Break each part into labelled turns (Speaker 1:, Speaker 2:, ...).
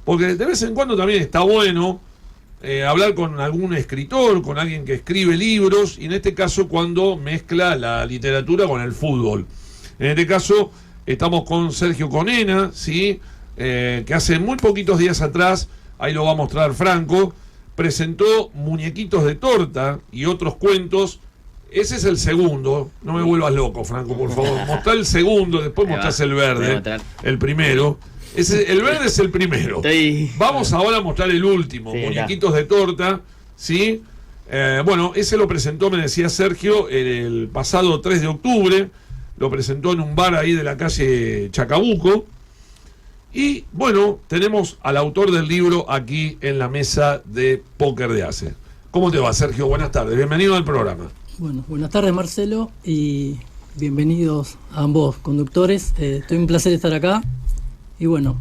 Speaker 1: porque de vez en cuando también está bueno hablar con algún escritor, con alguien que escribe libros, y en este caso cuando mezcla la literatura con el fútbol. En este caso estamos con Sergio Conena, ¿sí? Que hace muy poquitos días atrás, ahí lo va a mostrar Franco, presentó Muñequitos de Torta y otros cuentos. Ese es el segundo, no me vuelvas loco, Franco, por favor. Mostrá el segundo, después mostrás el verde, el primero. El verde es el primero. Vamos ahora a mostrar el último, sí, Muñequitos de Torta, ¿sí? Bueno, ese lo presentó, me decía Sergio, el pasado 3 de octubre, lo presentó en un bar ahí de la calle Chacabuco. Y bueno, tenemos al autor del libro aquí en la mesa de Póker de Ace. ¿Cómo te va, Sergio? Buenas tardes, bienvenido al programa.
Speaker 2: Bueno, buenas tardes, Marcelo, y bienvenidos a ambos conductores. Estoy un placer estar acá. Y bueno,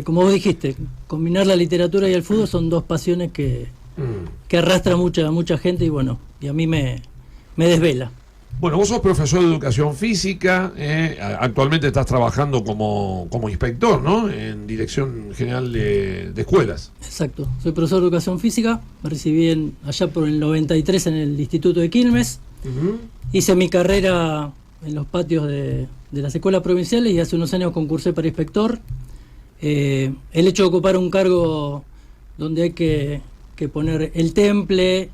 Speaker 2: como vos dijiste, combinar la literatura y el fútbol son dos pasiones que arrastra mucha gente, y bueno, y a mí me desvela.
Speaker 1: Bueno, vos sos profesor de educación física, actualmente estás trabajando como inspector, ¿no? En Dirección General de Escuelas.
Speaker 2: Exacto, soy profesor de educación física, me recibí allá por el 93 en el Instituto de Quilmes, hice mi carrera en los patios de las escuelas provinciales y hace unos años concursé para inspector. El hecho de ocupar un cargo donde hay que poner el temple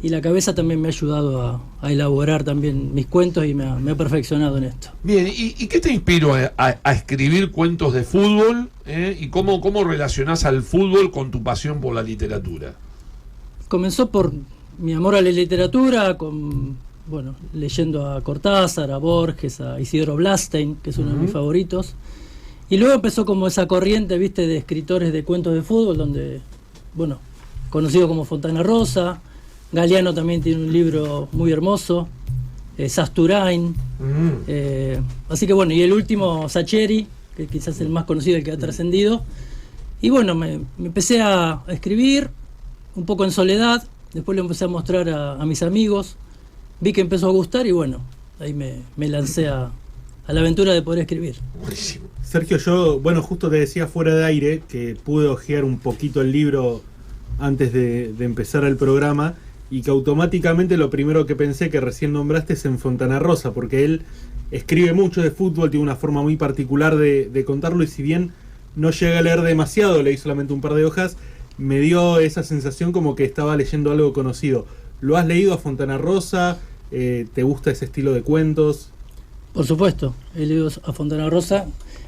Speaker 2: y la cabeza también me ha ayudado a elaborar también mis cuentos y me ha perfeccionado en esto.
Speaker 1: Bien, ¿y qué te inspiró a escribir cuentos de fútbol? ¿Y cómo relacionás al fútbol con tu pasión por la literatura?
Speaker 2: Comenzó por mi amor a la literatura, leyendo a Cortázar, a Borges, a Isidoro Blastein, que es uno de mis favoritos. Y luego empezó como esa corriente, viste, de escritores de cuentos de fútbol, donde, conocido como Fontana Rosa. Galeano también tiene un libro muy hermoso, Sasturain. Así que y el último, Sacheri, que quizás es el más conocido, el que ha trascendido. Y bueno, me empecé a escribir, un poco en soledad, después lo empecé a mostrar a mis amigos, vi que empezó a gustar y ahí me lancé a la aventura de poder escribir.
Speaker 1: Buenísimo.
Speaker 3: Sergio, yo, justo te decía fuera de aire que pude hojear un poquito el libro antes de empezar el programa, y que automáticamente lo primero que pensé que recién nombraste es en Fontana Rosa, porque él escribe mucho de fútbol, tiene una forma muy particular de contarlo, y si bien no llegué a leer demasiado, leí solamente un par de hojas, me dio esa sensación como que estaba leyendo algo conocido. ¿Lo has leído a Fontana Rosa? ¿Te gusta ese estilo de cuentos?
Speaker 2: Por supuesto, he leído a Fontana Rosa.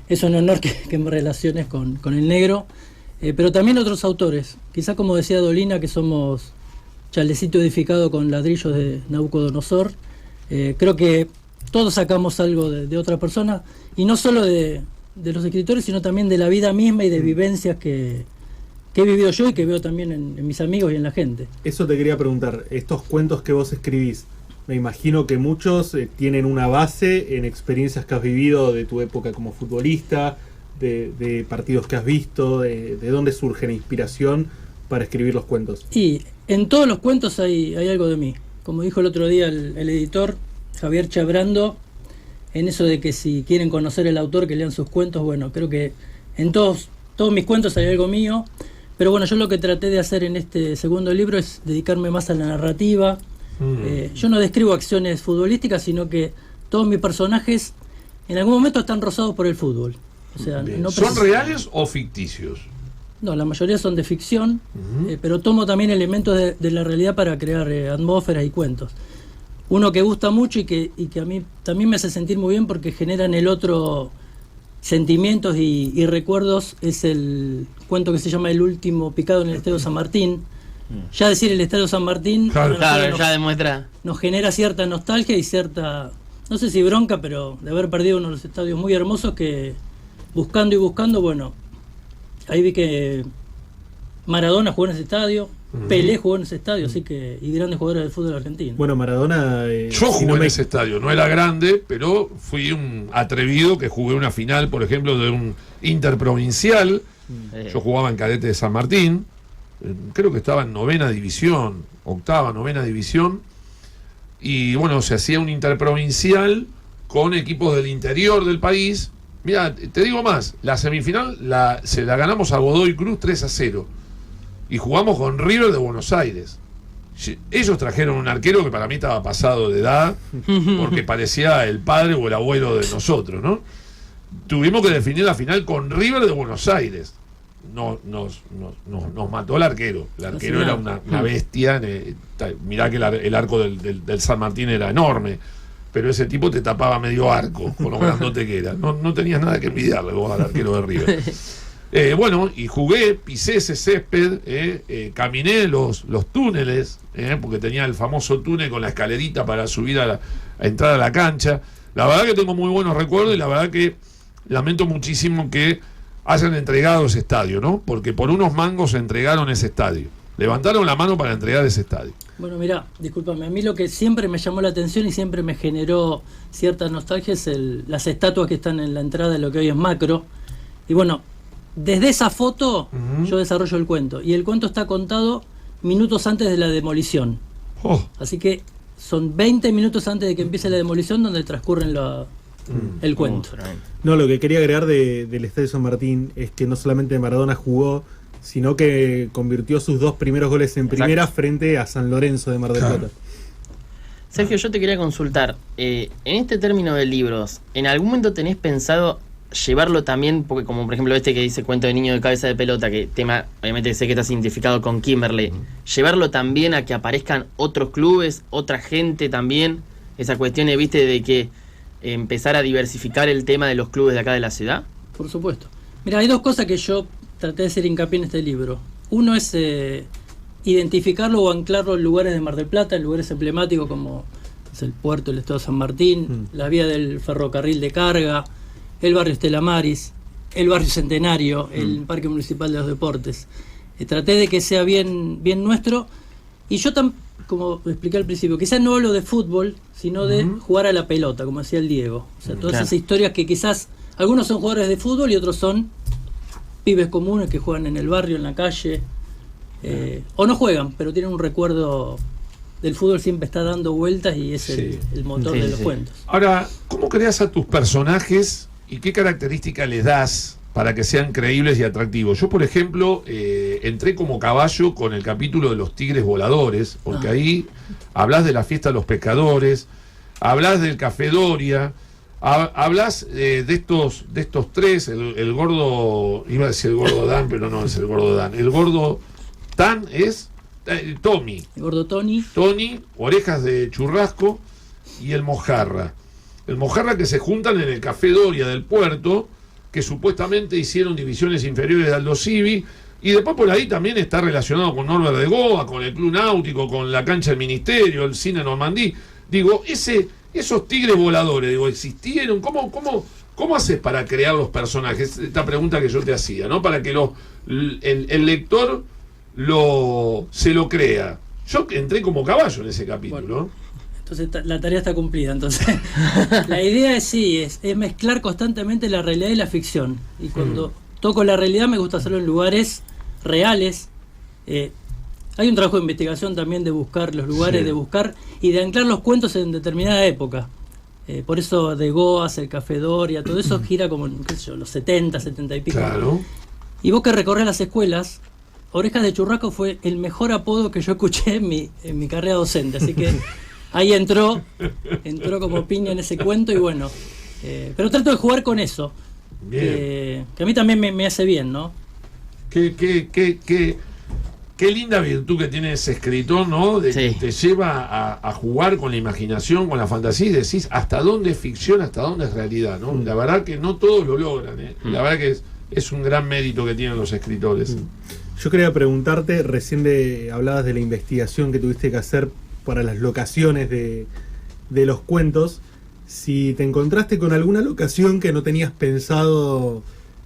Speaker 2: Es un honor que me relaciones con el negro, pero también otros autores. Quizás, como decía Dolina, que somos chalecito edificado con ladrillos de Nabucodonosor. Creo que todos sacamos algo de otra persona, y no solo de los escritores, sino también de la vida misma y de vivencias que he vivido yo y que veo también en mis amigos y en la gente.
Speaker 3: Eso te quería preguntar, estos cuentos que vos escribís, me imagino que muchos tienen una base en experiencias que has vivido de tu época como futbolista, de partidos que has visto, de dónde surge la inspiración para escribir los cuentos.
Speaker 2: Y en todos los cuentos hay algo de mí. Como dijo el otro día el editor Javier Chabrando, en eso de que si quieren conocer el autor, que lean sus cuentos. Creo que en todos mis cuentos hay algo mío, pero yo lo que traté de hacer en este segundo libro es dedicarme más a la narrativa. Yo no describo acciones futbolísticas, sino que todos mis personajes en algún momento están rozados por el fútbol. O sea,
Speaker 1: ¿Son reales o ficticios?
Speaker 2: No, la mayoría son de ficción, pero tomo también elementos de la realidad para crear atmósferas y cuentos. Uno que gusta mucho y que a mí también me hace sentir muy bien porque genera en el otro sentimientos y recuerdos es el cuento que se llama El último picado en el Estadio San Martín. Ya decir el Estadio San Martín
Speaker 4: ya demuestra.
Speaker 2: Nos genera cierta nostalgia y cierta, no sé si bronca, pero de haber perdido uno de los estadios muy hermosos que buscando y buscando, ahí vi que Maradona jugó en ese estadio, Pelé jugó en ese estadio, así que, y grandes jugadores del fútbol argentino.
Speaker 3: Maradona...
Speaker 1: Yo jugué en ese estadio, no era grande, pero fui un atrevido que jugué una final, por ejemplo, de un interprovincial. Yo jugaba en cadete de San Martín, creo que estaba en novena división, novena división, y se hacía un interprovincial con equipos del interior del país, Mira, te digo más, la semifinal se la ganamos a Godoy Cruz 3-0 y jugamos con River de Buenos Aires. Ellos trajeron un arquero que para mí estaba pasado de edad porque parecía el padre o el abuelo de nosotros, ¿no? Tuvimos que definir la final con River de Buenos Aires. Nos mató el arquero. El arquero era una bestia. Mirá que el arco del San Martín era enorme, pero ese tipo te tapaba medio arco con lo grandote que era. No tenías nada que envidiarle vos al arquero de River. Bueno, y jugué, pisé ese césped, caminé los túneles, porque tenía el famoso túnel con la escalerita para subir a entrar a la cancha. La verdad que tengo muy buenos recuerdos y la verdad que lamento muchísimo que hayan entregado ese estadio, ¿no? Porque por unos mangos entregaron ese estadio. Levantaron la mano para entregar ese estadio.
Speaker 2: Bueno, mira, discúlpame, a mí lo que siempre me llamó la atención y siempre me generó cierta nostalgia es las estatuas que están en la entrada de lo que hoy es Macro. Y bueno, desde esa foto yo desarrollo el cuento. Y el cuento está contado minutos antes de la demolición. Así que son 20 minutos antes de que empiece la demolición donde transcurren el cuento.
Speaker 3: No, lo que quería agregar del Estadio San Martín es que no solamente Maradona jugó, sino que convirtió sus 2 primeros goles en primera frente a San Lorenzo de Mar del Plata.
Speaker 4: Sergio, yo te quería consultar, en este término de libros, ¿en algún momento tenés pensado llevarlo también, porque como por ejemplo este que dice Cuento de niño de cabeza de pelota, que tema, obviamente sé que está identificado con Kimberley, llevarlo también a que aparezcan otros clubes, otra gente también, esa cuestión, viste, de que empezar a diversificar el tema de los clubes de acá de la ciudad?
Speaker 2: Por supuesto. Mira, hay 2 cosas que yo traté de hacer hincapié en este libro. Uno es identificarlo o anclarlo en lugares de Mar del Plata, en lugares emblemáticos como es el puerto, el Estado de San Martín, la vía del ferrocarril de carga, el barrio Estela Maris, el barrio Centenario, el Parque Municipal de los Deportes. Traté de que sea bien nuestro. Y yo, como expliqué al principio, quizás no hablo de fútbol, sino de jugar a la pelota, como decía el Diego. O sea, todas esas historias que quizás algunos son jugadores de fútbol y otros son pibes comunes que juegan en el barrio, en la calle, o no juegan, pero tienen un recuerdo del fútbol, siempre está dando vueltas y es el motor de los cuentos.
Speaker 1: Ahora, ¿cómo creas a tus personajes y qué características les das para que sean creíbles y atractivos? Yo, por ejemplo, entré como caballo con el capítulo de los tigres voladores, porque ahí hablas de la fiesta de los pescadores, hablas del Café Doria, hablas de estos 3, el gordo, iba a decir el gordo Dan, pero no es el gordo Dan, el gordo Tan es Tommy.
Speaker 2: El gordo Tony,
Speaker 1: Orejas de Churrasco y el Mojarra. El Mojarra que se juntan en el Café Doria del puerto, que supuestamente hicieron divisiones inferiores de Aldo Civi, y después por ahí también está relacionado con Norbert de Goa, con el Club Náutico, con la cancha del Ministerio, el Cine Normandí. Digo, esos tigres voladores, digo, ¿existieron? ¿Cómo haces para crear los personajes? Esta pregunta que yo te hacía, ¿no? Para que el lector se lo crea. Yo entré como caballo en ese capítulo.
Speaker 2: Bueno, entonces la tarea está cumplida. Entonces la idea es mezclar constantemente la realidad y la ficción. Y cuando toco la realidad me gusta hacerlo en lugares reales. Hay un trabajo de investigación también de buscar los lugares, de buscar y de anclar los cuentos en determinada época. Por eso de Goas, el Café Doria, todo eso gira como en, qué sé yo, los 70, 70 y pico.
Speaker 1: Claro. Y
Speaker 2: vos que recorres las escuelas, Orejas de Churrasco fue el mejor apodo que yo escuché en mi carrera docente, así que ahí entró como piña en ese cuento y bueno, pero trato de jugar con eso, que a mí también me hace bien, ¿no?
Speaker 1: Qué linda virtud que tiene ese escritor, ¿no? Que te lleva a jugar con la imaginación, con la fantasía y decís hasta dónde es ficción, hasta dónde es realidad, ¿no? La verdad que no todos lo logran, ¿eh? La verdad que es un gran mérito que tienen los escritores.
Speaker 3: Yo quería preguntarte, recién hablabas de la investigación que tuviste que hacer para las locaciones de los cuentos, si te encontraste con alguna locación que no tenías pensado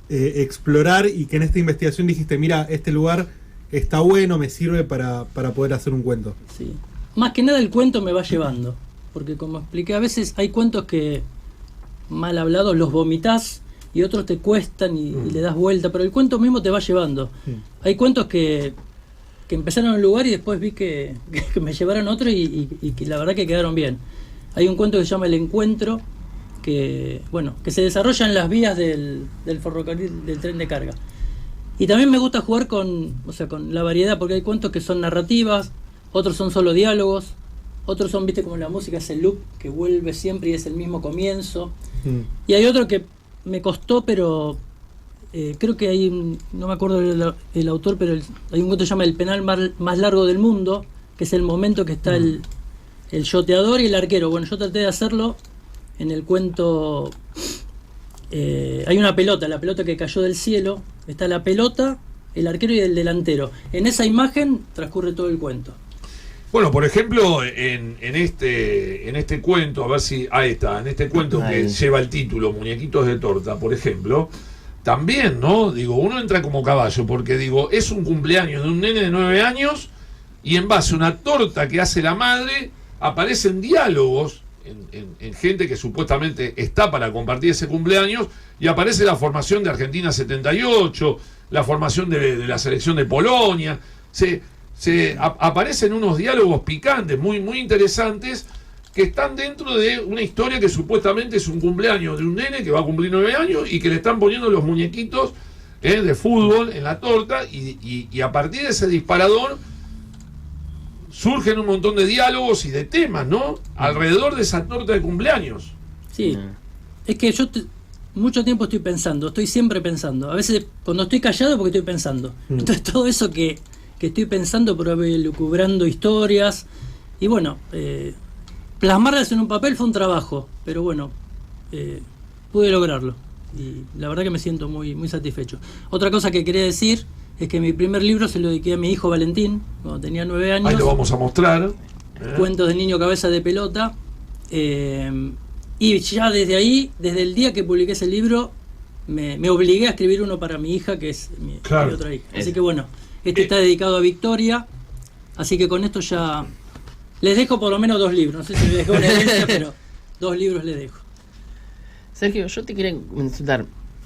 Speaker 3: explorar y que en esta investigación dijiste, mira, este lugar está bueno, me sirve para poder hacer un cuento.
Speaker 2: Sí. Más que nada el cuento me va llevando, porque como expliqué, a veces hay cuentos que mal hablados los vomitás y otros te cuestan y le das vuelta, pero el cuento mismo te va llevando. Hay cuentos que empezaron en un lugar y después vi que me llevaron a otro y que la verdad que quedaron bien. Hay un cuento que se llama El Encuentro, que se desarrollan las vías del ferrocarril, del tren de carga. Y también me gusta jugar con la variedad, porque hay cuentos que son narrativas, otros son solo diálogos, otros son, viste, como la música es el loop que vuelve siempre y es el mismo comienzo. Y hay otro que me costó, pero creo que hay no me acuerdo el autor, pero hay un cuento que se llama El penal más largo del mundo, que es el momento que está el yoteador y el arquero. Bueno, yo traté de hacerlo en el cuento. Hay una pelota, la pelota que cayó del cielo, está la pelota, el arquero y el delantero. En esa imagen transcurre todo el cuento.
Speaker 1: Bueno, por ejemplo, en este cuento, a ver si, ahí está, en este cuento que lleva el título Muñequitos de Torta, por ejemplo, también, ¿no? Digo, uno entra como caballo, porque digo, es un cumpleaños de un nene de 9 años y en base a una torta que hace la madre, aparecen diálogos en gente que supuestamente está para compartir ese cumpleaños, y aparece la formación de Argentina 78, la formación de la selección de Polonia, aparecen unos diálogos picantes, muy, muy interesantes, que están dentro de una historia que supuestamente es un cumpleaños de un nene que va a cumplir 9 años y que le están poniendo los muñequitos de fútbol en la torta, y a partir de ese disparador surgen un montón de diálogos y de temas, ¿no? Alrededor de esa torta de cumpleaños.
Speaker 2: Sí, es que yo mucho tiempo estoy siempre pensando. A veces cuando estoy callado porque estoy pensando. Entonces todo eso que estoy pensando, pero lucubrando historias, y bueno, plasmarlas en un papel fue un trabajo, pero bueno, pude lograrlo y la verdad que me siento muy, muy satisfecho. Otra cosa que quería decir es que mi primer libro se lo dediqué a mi hijo Valentín cuando tenía 9 años.
Speaker 1: Ahí lo vamos a mostrar.
Speaker 2: Cuentos del niño cabeza de pelota. Y ya desde ahí, desde el día que publiqué ese libro, me obligué a escribir uno para mi hija, que es mi otra hija. Así que bueno, está dedicado a Victoria, así que con esto ya les dejo por lo menos 2 libros. No sé si les dejo una herencia, pero 2 libros les dejo.
Speaker 4: Sergio, yo te quería consultar.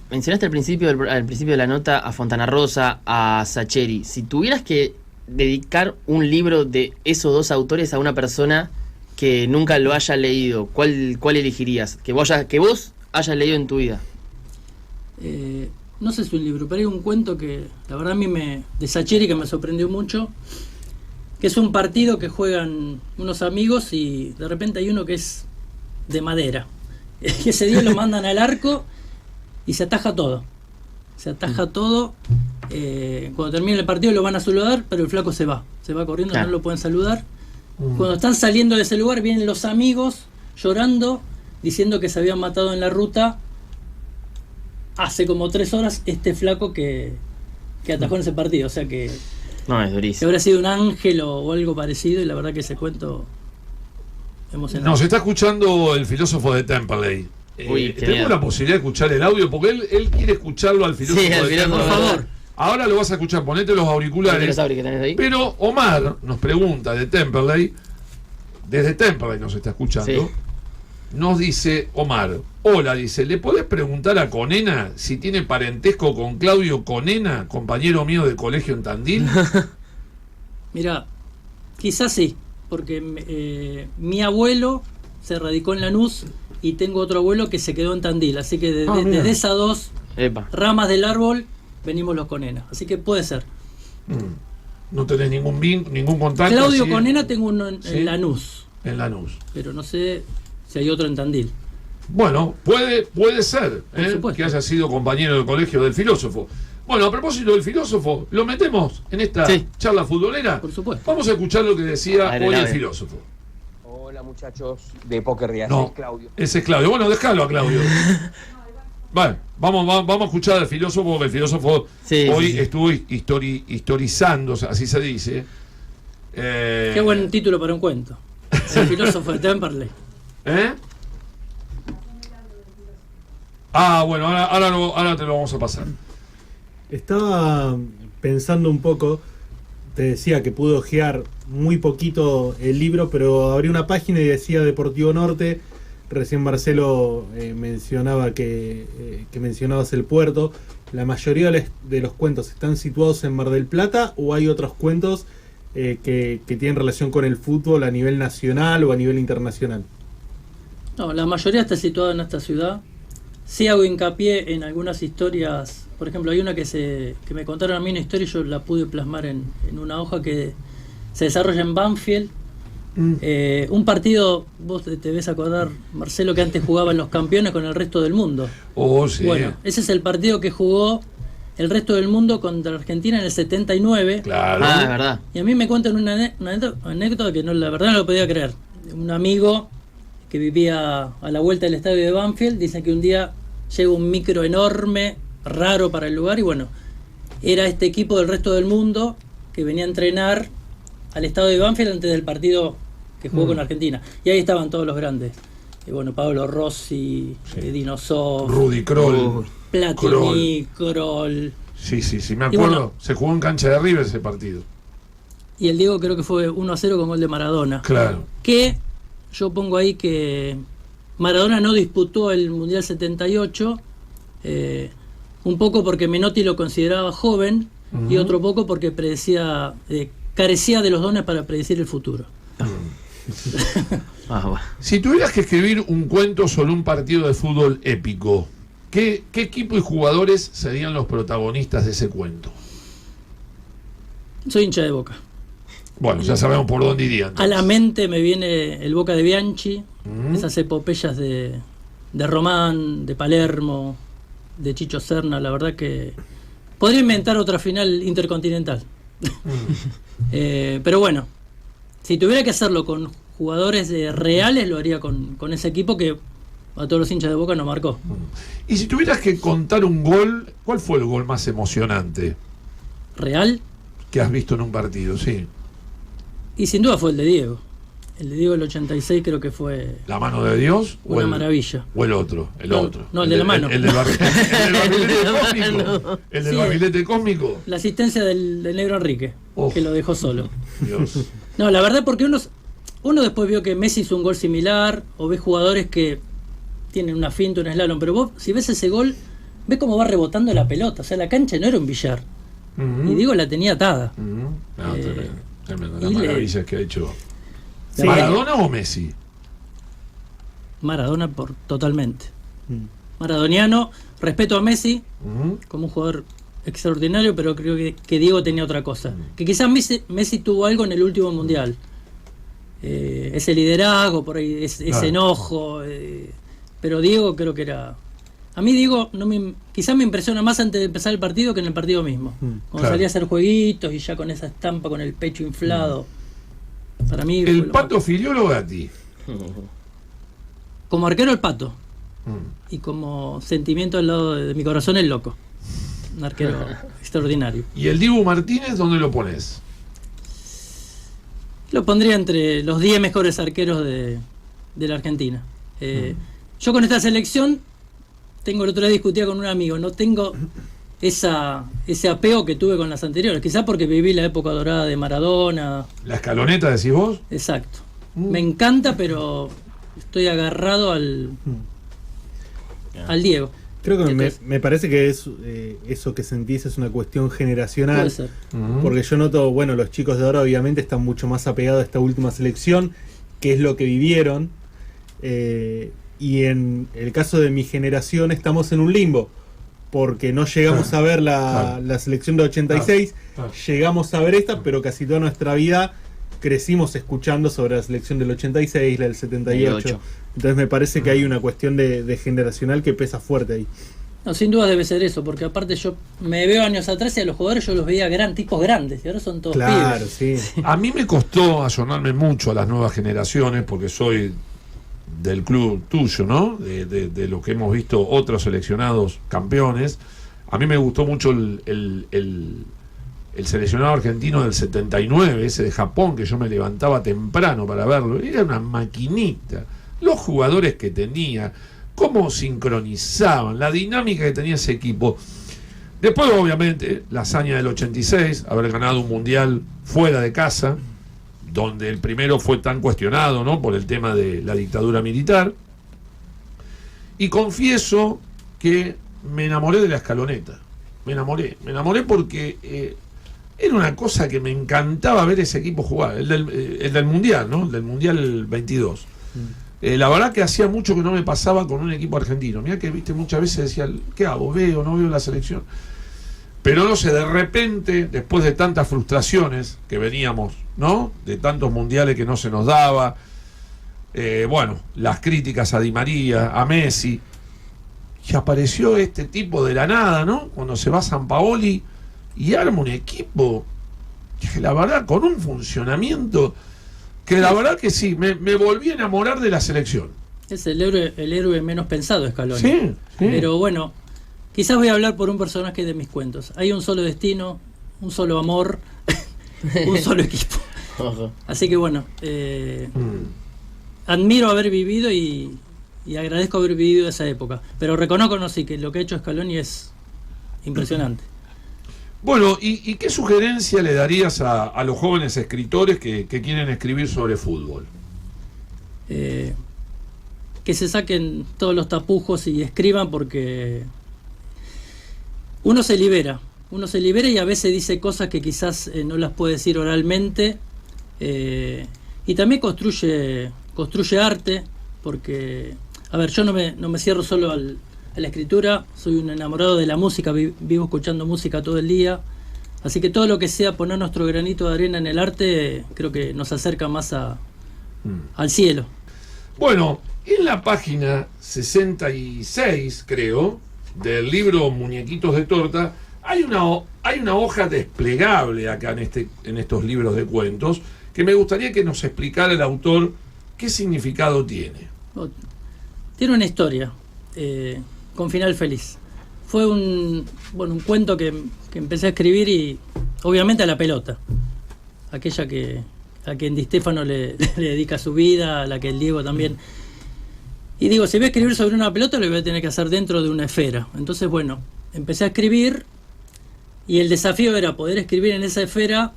Speaker 4: Mencionaste al principio de la nota a Fontana Rosa, a Sacheri. Si tuvieras que dedicar un libro de esos 2 autores a una persona que nunca lo haya leído, ¿cuál elegirías? Que vos hayas leído en tu vida.
Speaker 2: No sé si es un libro, pero hay un cuento que la verdad a mí de Sacheri, que me sorprendió mucho, que es un partido que juegan unos amigos y de repente hay uno que es de madera. Y ese día lo mandan al arco y se ataja todo. Cuando termina el partido lo van a saludar, pero el flaco se va corriendo, claro. No lo pueden saludar. Cuando están saliendo de ese lugar vienen los amigos llorando, diciendo que se habían matado en la ruta hace como 3 horas este flaco que atajó en ese partido. O sea que
Speaker 4: no, es durísimo.
Speaker 2: Que habrá sido un ángel o algo parecido, y la verdad que ese cuento emocionante.
Speaker 1: Nos está escuchando el filósofo de Temperley. Tenemos la posibilidad de escuchar el audio, porque él quiere escucharlo al filósofo de Temperley.
Speaker 2: Por favor.
Speaker 1: Ahora lo vas a escuchar, ponete los auriculares. Pero Omar nos pregunta de Temperley, desde Temperley nos está escuchando. Sí. Nos dice Omar, hola, dice, ¿le podés preguntar a Conena si tiene parentesco con Claudio Conena, compañero mío de colegio en Tandil?
Speaker 2: Mirá, quizás sí, porque mi abuelo se radicó en Lanús y tengo otro abuelo que se quedó en Tandil, así que desde esas 2 ramas del árbol venimos los Conena, así que puede ser.
Speaker 1: ¿No tenés ningún contacto?
Speaker 2: Claudio así, Conena tengo uno en Lanús.
Speaker 1: En Lanús.
Speaker 2: Pero no sé si hay otro en Tandil.
Speaker 1: Bueno, puede ser que haya sido compañero del colegio del filósofo. Bueno, a propósito del filósofo, ¿lo metemos en esta charla futbolera?
Speaker 2: Por supuesto.
Speaker 1: Vamos a escuchar lo que decía hoy el filósofo.
Speaker 5: Hola muchachos de Poker Real,
Speaker 1: no,
Speaker 5: es Claudio.
Speaker 1: Ese es Claudio. Bueno, déjalo a Claudio. Vale, vamos a escuchar al filósofo, porque el filósofo hoy estuvo historizando, así se dice.
Speaker 2: Qué buen título para un cuento. El filósofo de Temperley.
Speaker 1: Bueno, ahora te lo vamos a pasar.
Speaker 3: Estaba pensando un poco, te decía que pude hojear muy poquito el libro, pero abrí una página y decía Deportivo Norte. Recién Marcelo mencionaba que mencionabas el puerto. ¿La mayoría de los cuentos están situados en Mar del Plata o hay otros cuentos que tienen relación con el fútbol a nivel nacional o a nivel internacional?
Speaker 2: No, la mayoría está situada en esta ciudad. Sí hago hincapié en algunas historias. Por ejemplo, hay una que me contaron a mí una historia y yo la pude plasmar en una hoja que se desarrolla en Banfield. Un partido, vos te debes acordar, Marcelo, que antes jugaban los campeones con el resto del mundo.
Speaker 1: Oh, sí.
Speaker 2: Bueno, ese es el partido que jugó el resto del mundo contra Argentina en el 79.
Speaker 1: Claro.
Speaker 4: Ah, es verdad.
Speaker 2: Y a mí me cuentan una anécdota que la verdad no lo podía creer. Un amigo que vivía a la vuelta del estadio de Banfield dice que un día llega un micro enorme, raro para el lugar, y bueno, era este equipo del resto del mundo que venía a entrenar al estadio de Banfield antes del partido que jugó con Argentina. Y ahí estaban todos los grandes. Y bueno, Pablo Rossi, Dino Sof,
Speaker 1: Rudy Kroll,
Speaker 2: Platini, Kroll.
Speaker 1: Sí, me
Speaker 2: Y
Speaker 1: acuerdo.
Speaker 2: bueno,
Speaker 1: se jugó en cancha de River ese partido.
Speaker 2: Y el Diego creo que fue 1-0 con gol de Maradona.
Speaker 1: Claro.
Speaker 2: Que yo pongo ahí que Maradona no disputó el Mundial 78, un poco porque Menotti lo consideraba joven y otro poco porque carecía de los dones para predecir el futuro.
Speaker 4: Bueno.
Speaker 1: Si tuvieras que escribir un cuento sobre un partido de fútbol épico, ¿qué equipo y jugadores serían los protagonistas de ese cuento?
Speaker 2: Soy hincha de Boca.
Speaker 1: Bueno, ya sabemos por dónde irían.
Speaker 2: A la mente me viene el Boca de Bianchi, esas epopeyas de Román, de Palermo, de Chicho Serna. La verdad que podría inventar otra final intercontinental. Pero bueno, si tuviera que hacerlo con jugadores reales, lo haría con ese equipo que a todos los hinchas de Boca nos marcó.
Speaker 1: Y si tuvieras que contar un gol, ¿cuál fue el gol más emocionante
Speaker 2: ¿Real?
Speaker 1: que has visto en un partido? Sí.
Speaker 2: Y sin duda fue el de Diego. El de Diego del 86 creo que fue
Speaker 1: ¿La mano de Dios?
Speaker 2: una maravilla.
Speaker 1: ¿O el otro? El
Speaker 2: No,
Speaker 1: otro.
Speaker 2: no, el de la mano.
Speaker 1: El del barrilete cósmico. El del
Speaker 2: Sí.
Speaker 1: barrilete cósmico.
Speaker 2: La asistencia del negro Enrique,
Speaker 1: Uf.
Speaker 2: que lo dejó solo.
Speaker 1: Dios.
Speaker 2: No, la verdad, porque uno después vio que Messi hizo un gol similar, o ves jugadores que tienen una finta, un slalom, pero vos, si ves ese gol, ves cómo va rebotando la pelota. O sea, la cancha no era un billar. Y Diego la tenía atada.
Speaker 1: No, tremendo. Las
Speaker 2: y
Speaker 1: maravillas que ha hecho.
Speaker 2: Sí.
Speaker 1: ¿Maradona o Messi?
Speaker 2: Maradona totalmente. Maradoniano, respeto a Messi como un jugador extraordinario, pero creo que Diego tenía otra cosa. Que quizás Messi tuvo algo en el último mundial. Ese liderazgo, por ahí, ese enojo. Pero Diego creo que era... A mí Diego quizás me impresiona más antes de empezar el partido que en el partido mismo. Cuando salía a hacer jueguitos y ya con esa estampa, con el pecho inflado. Para mí fue
Speaker 1: ¿El
Speaker 2: lo
Speaker 1: Pato Filiolo o Gatti?
Speaker 2: como arquero el Pato. Y como sentimiento al lado de mi corazón el Loco. Un arquero extraordinario.
Speaker 1: ¿Y el Dibu Martínez dónde lo pones?
Speaker 2: Lo pondría entre los 10 mejores arqueros de la Argentina. Yo con esta selección el otro día discutía con un amigo, no tengo ese apego que tuve con las anteriores, quizás porque viví la época dorada de Maradona.
Speaker 1: ¿La escaloneta decís vos?
Speaker 2: Exacto. Me encanta, pero estoy agarrado al Diego.
Speaker 3: Creo que
Speaker 2: Entonces,
Speaker 3: me parece que es eso que sentís es una cuestión generacional.
Speaker 2: puede ser.
Speaker 3: Porque yo noto, bueno, los chicos de ahora obviamente están mucho más apegados a esta última selección, que es lo que vivieron. Y en el caso de mi generación estamos en un limbo, porque no llegamos a ver la selección de 86, llegamos a ver esta, pero casi toda nuestra vida crecimos escuchando sobre la selección del 86, la del 78. Entonces me parece que hay una cuestión de generacional que pesa fuerte ahí.
Speaker 2: No, sin duda debe ser eso, porque aparte yo me veo años atrás y a los jugadores yo los veía tipos grandes, y ahora son todos
Speaker 3: Claro,
Speaker 2: pibes.
Speaker 3: sí.
Speaker 1: A mí me costó ayornarme mucho a las nuevas generaciones porque soy del club tuyo, ¿no? De lo que hemos visto otros seleccionados campeones. A mí me gustó mucho el seleccionado argentino del 79, ese de Japón, que yo me levantaba temprano para verlo. Era una maquinita. Los jugadores que tenía, cómo sincronizaban, la dinámica que tenía ese equipo. Después, obviamente, la hazaña del 86, haber ganado un mundial fuera de casa, donde el primero fue tan cuestionado, ¿no?, por el tema de la dictadura militar. Y confieso que me enamoré de la escaloneta. Me enamoré porque era una cosa que me encantaba ver ese equipo jugar, el del mundial, ¿no?, el del mundial 22. La verdad que hacía mucho que no me pasaba con un equipo argentino. Mirá que, viste, muchas veces decía, ¿qué hago? ¿Veo? ¿No veo la selección? Pero no sé, de repente, después de tantas frustraciones que veníamos, ¿no? De tantos mundiales que no se nos daba, bueno, las críticas a Di María, a Messi, y apareció este tipo de la nada, ¿no? Cuando se va Sampaoli y arma un equipo, que la verdad, con un funcionamiento, que la verdad que sí, me volví a enamorar de la selección.
Speaker 2: Es el héroe menos pensado, Scaloni.
Speaker 1: Sí, sí.
Speaker 2: Pero bueno, quizás voy a hablar por un personaje de mis cuentos. Hay un solo destino, un solo amor, un solo equipo. Así que bueno, admiro haber vivido y agradezco haber vivido esa época. Pero reconozco, no, sí, que lo que ha hecho Scaloni es impresionante.
Speaker 1: Bueno, ¿y qué sugerencia le darías a los jóvenes escritores que quieren escribir sobre fútbol?
Speaker 2: Que se saquen todos los tapujos y escriban, porque uno se libera y a veces dice cosas que quizás no las puede decir oralmente, y también construye arte, porque, a ver, yo no me cierro solo a la escritura, soy un enamorado de la música, vivo escuchando música todo el día, así que todo lo que sea poner nuestro granito de arena en el arte, creo que nos acerca más al cielo.
Speaker 1: Bueno, en la página 66, creo, del libro Muñequitos de Torta, hay una hoja desplegable acá en estos libros de cuentos, que me gustaría que nos explicara el autor qué significado tiene.
Speaker 2: Tiene una historia, con final feliz. Fue un cuento que empecé a escribir, y obviamente a la pelota, aquella a quien Di Stéfano le dedica su vida, a la que el Diego también. Y digo, si voy a escribir sobre una pelota, lo voy a tener que hacer dentro de una esfera. Entonces, bueno, empecé a escribir, y el desafío era poder escribir en esa esfera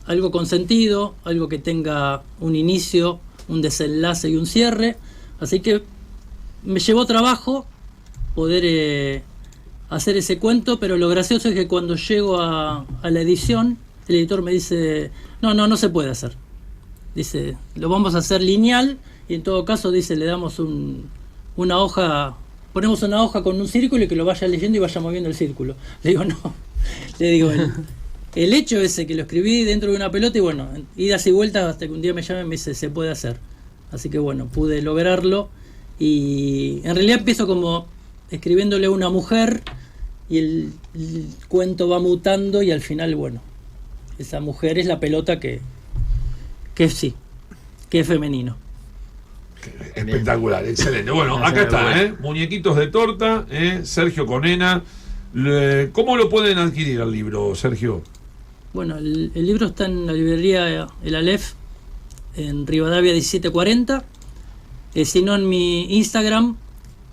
Speaker 2: algo con sentido, algo que tenga un inicio, un desenlace y un cierre. Así que me llevó trabajo poder hacer ese cuento, pero lo gracioso es que cuando llego a la edición, el editor me dice, no se puede hacer. Dice, lo vamos a hacer lineal, y en todo caso, dice, le damos una hoja, ponemos una hoja con un círculo y que lo vaya leyendo y vaya moviendo el círculo. Le digo, no. Le digo, el hecho ese que lo escribí dentro de una pelota, y bueno, idas y vueltas hasta que un día me llaman y me dice, se puede hacer. Así que bueno, pude lograrlo, y en realidad empiezo como escribiéndole a una mujer, y el cuento va mutando, y al final, bueno, esa mujer es la pelota que sí, que es femenino.
Speaker 1: Espectacular, excelente. Bueno, acá está, Muñequitos de Torta, Sergio Conena. ¿Cómo lo pueden adquirir el libro, Sergio?
Speaker 2: Bueno, el libro está en la librería El Aleph, en Rivadavia 1740. Si no, en mi Instagram,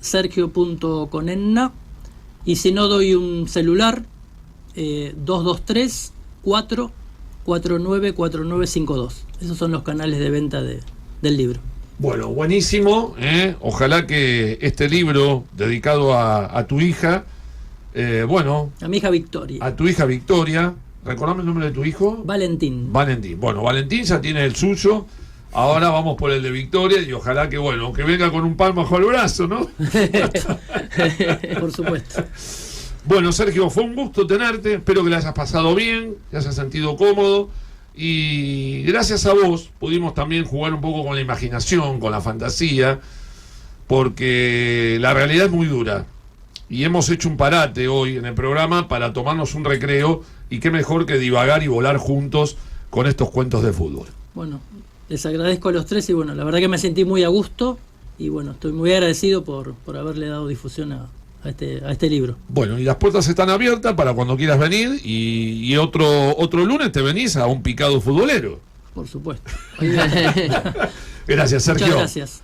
Speaker 2: sergio.conenna. Y si no, doy un celular, 223 449 4952. Esos son los canales de venta del libro.
Speaker 1: Bueno, buenísimo. Ojalá que este libro dedicado a tu hija,
Speaker 2: a mi hija Victoria.
Speaker 1: A tu hija Victoria. ¿Recordame el nombre de tu hijo?
Speaker 2: Valentín.
Speaker 1: Bueno, Valentín ya tiene el suyo. Ahora vamos por el de Victoria, y ojalá que venga con un pan bajo el brazo, ¿no?
Speaker 2: Por supuesto.
Speaker 1: Bueno, Sergio, fue un gusto tenerte. Espero que la hayas pasado bien, que hayas sentido cómodo. Y gracias a vos pudimos también jugar un poco con la imaginación, con la fantasía, porque la realidad es muy dura. Y hemos hecho un parate hoy en el programa para tomarnos un recreo, y qué mejor que divagar y volar juntos con estos cuentos de fútbol.
Speaker 2: Bueno, les agradezco a los tres, y bueno, la verdad que me sentí muy a gusto, y bueno, estoy muy agradecido por haberle dado difusión a este libro. Bueno,
Speaker 1: y las puertas están abiertas para cuando quieras venir, y otro lunes te venís a un picado futbolero.
Speaker 2: Por supuesto.
Speaker 1: Gracias, Sergio.
Speaker 2: Muchas gracias.